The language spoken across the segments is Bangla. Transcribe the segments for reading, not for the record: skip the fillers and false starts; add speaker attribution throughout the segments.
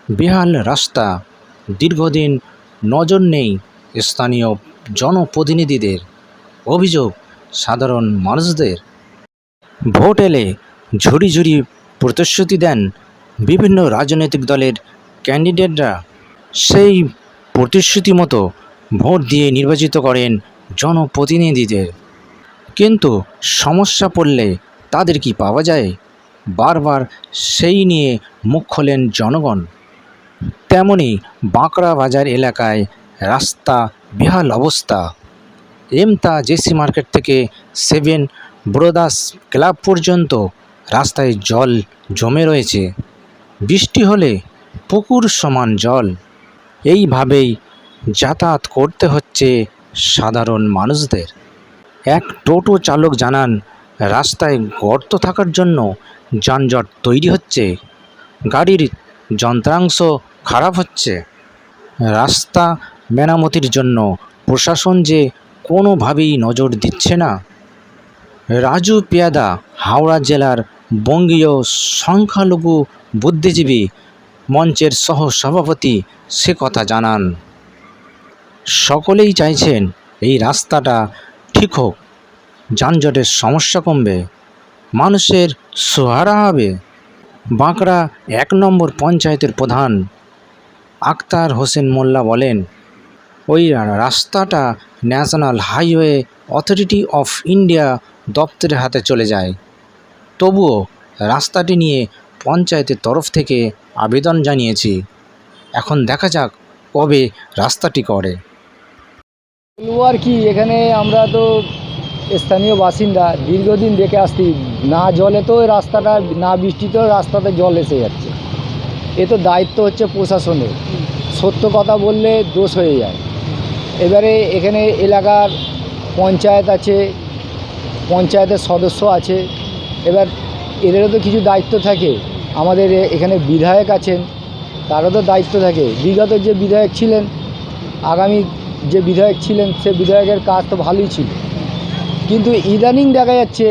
Speaker 1: বেহাল রাস্তা, দীর্ঘদিন নজর নেই স্থানীয় জনপ্রতিনিধিদের, অভিযোগ সাধারণ মানুষদের। ভোট এলে ঝুড়ি ঝুড়ি প্রতিশ্রুতি দেন বিভিন্ন রাজনৈতিক দলের ক্যান্ডিডেটরা। সেই প্রতিশ্রুতি মতো ভোট দিয়ে নির্বাচিত করেন জনপ্রতিনিধিদের। কিন্তু সমস্যা পড়লে তাদের কি পাওয়া যায়? বারবার সেই নিয়ে মুখ খোলেন জনগণ। তেমনি বাঁকড়া বাজার এলাকায় রাস্তা বেহাল অবস্থা। এমতা জেসি মার্কেট থেকে সেভেন ব্রদার্স ক্লাব পর্যন্ত রাস্তায় জল জমে রয়েছে। বৃষ্টি হলে পুকুর সমান জল। এইভাবেই যাতায়াত করতে হচ্ছে সাধারণ মানুষদের। এক টোটো চালক জানান, রাস্তায় গর্ত থাকার জন্য যানজট তৈরি হচ্ছে, গাড়ির যন্ত্রাংশ খারাপ হচ্ছে। রাস্তা মেরামতির জন্য প্রশাসন যে কোনোভাবেই নজর দিচ্ছে না। রাজু পেয়াদা হাওড়া জেলার বঙ্গীয় সংখ্যালঘু বুদ্ধিজীবী মঞ্চের সহ সভাপতি সে কথা জানান। সকলেই চাইছেন এই রাস্তাটা ঠিক হোক, যানজটের সমস্যা কমবে, মানুষের সহারা হবে। বাঁকড়া ১ নম্বর পঞ্চায়েতের প্রধান আক্তার হোসেন মোল্লা বলেন, ওই রাস্তাটা national highway authority of India দপ্তরের হাতে চলে যায়। তবুও রাস্তাটি নিয়ে পঞ্চায়েতের তরফ থেকে আবেদন জানিয়েছি। এখন দেখা যাক কবে রাস্তাটি করে।
Speaker 2: বলবো আর কি, এখানে আমরা তো স্থানীয় বাসিন্দা, দীর্ঘদিন দেখে আসছি, না জলে তো রাস্তাটা, না বৃষ্টিতেও রাস্তাতে জল এসে যাচ্ছে। এ তো দায়িত্ব হচ্ছে প্রশাসনের। সত্য কথা বললে দোষ হয়ে যায়। এবারে এখানে এলাকার পঞ্চায়েত আছে, পঞ্চায়েতের সদস্য আছে, এবার এদেরও তো কিছু দায়িত্ব থাকে। আমাদের এখানে বিধায়ক আছেন, তারও তো দায়িত্ব থাকে। বিগত যে বিধায়ক ছিলেন, আগামী যে বিধায়ক ছিলেন, সে বিধায়কের কাজ তো ভালোই ছিল, কিন্তু ইদানিং দেখা যাচ্ছে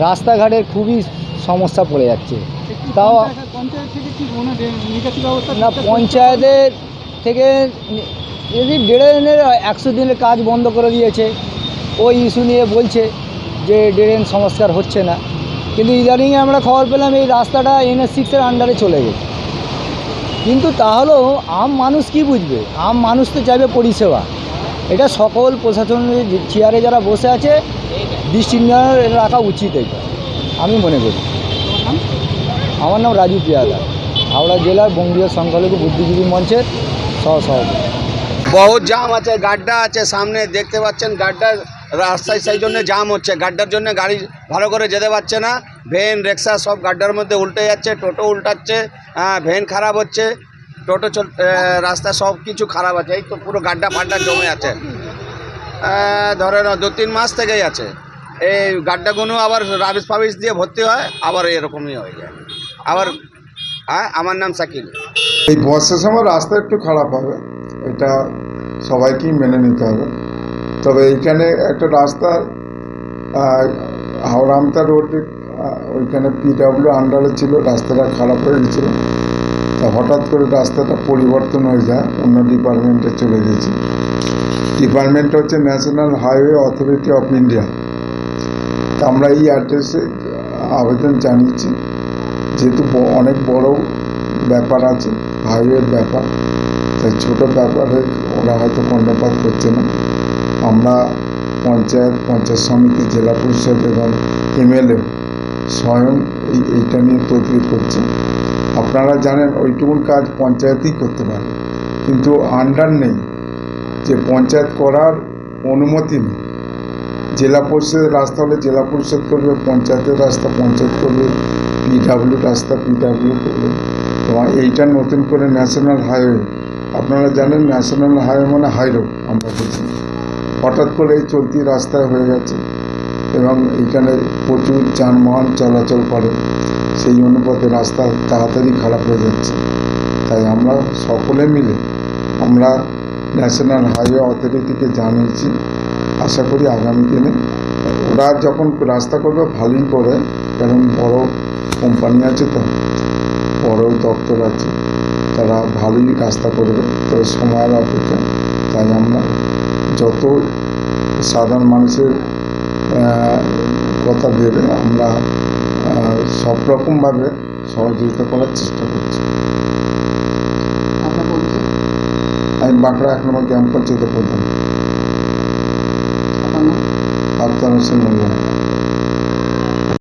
Speaker 2: রাস্তাঘাটের খুবই সমস্যা পড়ে যাচ্ছে। তাও না, পঞ্চায়েতের থেকে যদি 1.5 দিনের 100 দিনের কাজ বন্ধ করে দিয়েছে। ওই ইস্যু নিয়ে বলছে যে ড্রেন সংস্কার হচ্ছে না, কিন্তু ইদানিং আমরা খবর পেলাম এই রাস্তাটা NH6-এর আন্ডারে চলে গেছে। কিন্তু তাহলেও আম মানুষ কি বুঝবে? আম মানুষ তো চাইবে পরিষেবা। এটা সকল প্রশাসনের চেয়ারে যারা বসে আছে দৃষ্টি রাখা উচিত, এটা আমি মনে করি। আমার নাম রাজু পেয়াদা, হাওড়া জেলার বঙ্গীয় সংখ্যালঘু বুদ্ধিজীবী মঞ্চের সহসভাপতি।
Speaker 3: বহুত জাম আছে, গাড্ডা আছে সামনে, দেখতে পাচ্ছেন গাড্ডা রাস্তায়, সেই জন্য জাম হচ্ছে। গাড্ডার জন্য গাড়ি ভালো করে যেতে পারছে না। ভ্যান রিক্সা সব গাড্ডার মধ্যে উল্টে যাচ্ছে, টোটো উল্টাচ্ছে, ভ্যান খারাপ হচ্ছে, টোটো রাস্তা সব কিছু খারাপ আছে। এই তো পুরো গাড্ডা ফাড্ডা জমে আছে, ধরে না 2-3 মাস থেকেই আছে। এই গাড্ডাগুলো আবার রাবিশ ফাবিশ দিয়ে ভর্তি হয়, আবার এরকমই হয়ে যায়। আবার আমার নাম শাকিল।
Speaker 4: এই বর্ষার সময় রাস্তা একটু খারাপ হবে, এটা সবাইকেই মেনে নিতে হবে। তবে এইখানে একটা রাস্তা হাওড়া আমতা রোড, ওইখানে PW আন্ডারে ছিল, রাস্তাটা খারাপ হয়ে গেছিলো। তা হঠাৎ করে রাস্তাটা পরিবর্তন হয়ে যায়, অন্য ডিপার্টমেন্টে চলে গেছে। ডিপার্টমেন্ট হচ্ছে national highway authority of India. তা আমরা এই অ্যাড্রেসে আবেদন জানিয়েছি, যেহেতু অনেক বড় ব্যাপার আছে, হাইওয়ের ব্যাপার, তাই ছোটো ব্যাপারে ওরা হয়তো কর্ণপাত করছে না। আমরা পঞ্চায়েত সমিতি, জেলা পরিষদ এবং MLA স্বয়ং এইটা নিয়ে তদবির করছে। আপনারা জানেন ওইটুকুন কাজ পঞ্চায়েতই করতে পারে, কিন্তু আন্ডার নেই, যে পঞ্চায়েত করার অনুমতি নেই। জেলা পরিষদের রাস্তা হলে জেলা পরিষদ করবে, পঞ্চায়েতের রাস্তা পঞ্চায়েত করবে, PW রাস্তা PW করবে। তো এইটা নতুন করে ন্যাশনাল হাইওয়ে, আপনারা জানেন ন্যাশনাল হাইওয়ে মানে হাই রোড আমরা বলছি। হঠাৎ করে এই চলতি রাস্তায় হয়ে গেছে এবং এইখানে প্রচুর যানবাহন চলাচল করে, সেই অনুপাতে রাস্তা তাড়াতাড়ি খারাপ হয়ে যাচ্ছে। তাই আমরা সকলে মিলে আমরা ন্যাশনাল হাইওয়ে অথরিটিকে জানিয়েছি। আশা করি আগামী দিনে ওরা যখন রাস্তা করবে ভালোই করে, কারণ বড় কোম্পানি আছে, তো বড় দপ্তর আছে, তারা ভালোই রাস্তা করবে, তো সময়ের অপেক্ষা। তাই আমরা যত সাধারণ মানুষের কথা ভেবে আমরা সব রকমভাবে সহযোগিতা করার চেষ্টা করছি।
Speaker 5: আপনার পরিচয়?
Speaker 4: আমি বাঁকড়া 1 নম্বর গ্রাম পঞ্চায়েতের প্রধান
Speaker 5: আপনার নাম?
Speaker 4: আফতার হোসেন মোল্লা।